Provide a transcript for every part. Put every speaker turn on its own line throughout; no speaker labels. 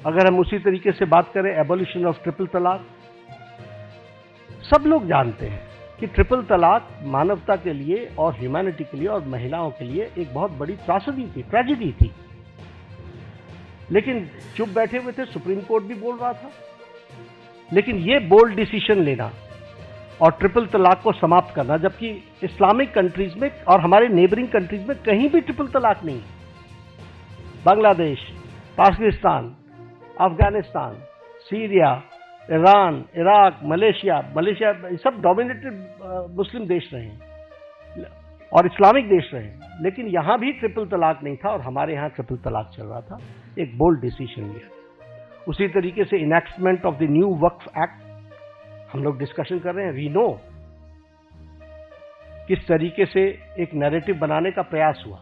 अगर हम उसी तरीके से बात करें एबॉलिशन ऑफ ट्रिपल तलाक, सब लोग जानते हैं कि ट्रिपल तलाक मानवता के लिए और ह्यूमैनिटी के लिए और महिलाओं के लिए एक बहुत बड़ी त्रासदी थी, ट्रेजेडी थी। लेकिन चुप बैठे हुए थे, सुप्रीम कोर्ट भी बोल रहा था। लेकिन ये बोल्ड डिसीजन लेना और ट्रिपल तलाक को समाप्त करना, जबकि इस्लामिक कंट्रीज में और हमारे नेबरिंग कंट्रीज में कहीं भी ट्रिपल तलाक नहीं है। Bangladesh, Pakistan, Afghanistan, Syria, Iran, Iraq, Malaysia सब डोमिनेटेड मुस्लिम देश रहे हैं और इस्लामिक देश रहे हैं, लेकिन यहां भी ट्रिपल तलाक नहीं था और हमारे यहां ट्रिपल तलाक चल रहा था। एक बोल्ड डिसीजन लिया। उसी तरीके से enactment of the new Waqf act हम लोग डिस्कशन कर रहे हैं। वी नो किस तरीके से एक नैरेटिव बनाने का प्रयास हुआ,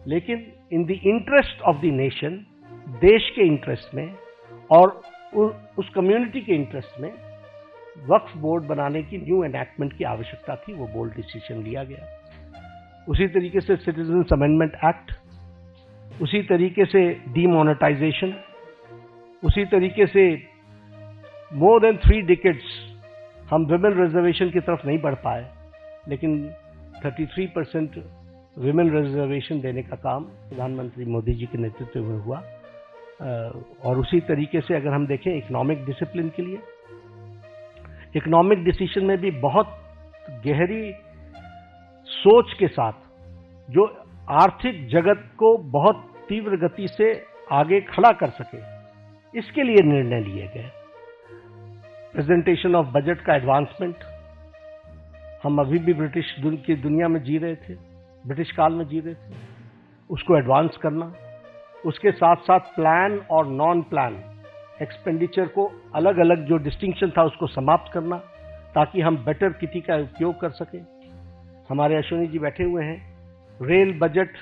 लेकिन in the interest of the nation, देश के इंटरेस्ट में और उस कम्युनिटी के इंटरेस्ट में वक्फ बोर्ड बनाने की न्यू एनैक्टमेंट की आवश्यकता थी। वो बोल्ड डिसीजन लिया गया। उसी तरीके से सिटीजन्स अमेंडमेंट एक्ट, उसी तरीके से डीमोनेटाइजेशन, उसी तरीके से मोर देन 3 डिकेड्स हम विमेन रिजर्वेशन की तरफ नहीं बढ़ पाए, लेकिन 33% विमेन रिजर्वेशन देने का काम प्रधानमंत्री मोदी जी के नेतृत्व में हुआ। और उसी तरीके से अगर हम देखें इकोनॉमिक डिसिप्लिन के लिए, इकोनॉमिक डिसीजन में भी बहुत गहरी सोच के साथ जो आर्थिक जगत को बहुत तीव्र गति से आगे खड़ा कर सके, इसके लिए निर्णय लिए गए। प्रेजेंटेशन ऑफ बजट का एडवांसमेंट, हम अभी भी ब्रिटिश की दुनिया में जी रहे थे, ब्रिटिश काल में जी रहे थे, उसको एडवांस करना, उसके साथ साथ प्लान और नॉन प्लान एक्सपेंडिचर को अलग अलग जो डिस्टिंक्शन था उसको समाप्त करना, ताकि हम बेटर किटी का उपयोग कर सकें। हमारे अश्विनी जी बैठे हुए हैं। रेल बजट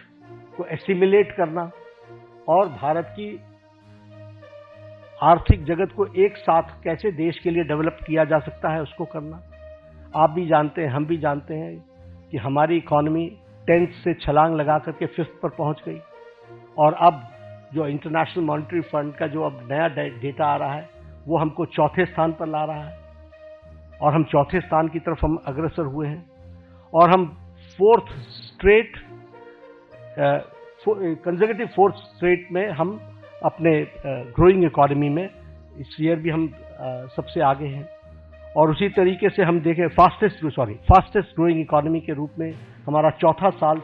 को एसिमिलेट करना और भारत की आर्थिक जगत को एक साथ कैसे देश के लिए डेवलप किया जा सकता है उसको करना। आप भी जानते हैं, हम भी जानते हैं कि हमारी इकोनॉमी 10th से छलांग लगा करके 5th पर पहुंच गई और अब जो इंटरनेशनल मॉनेटरी फंड का जो अब नया डेटा आ रहा है वो हमको 4थे स्थान पर ला रहा है और हम 4थे स्थान की तरफ हम अग्रसर हुए हैं और हम 4th straight consecutive 4th straight में हम अपने ग्रोइंग इकोनॉमी में इस ईयर भी हम सबसे आगे हैं। और उसी तरीके से हम देखें फास्टेस्ट ग्रोइंग इकोनॉमी के रूप में हमारा 4था साल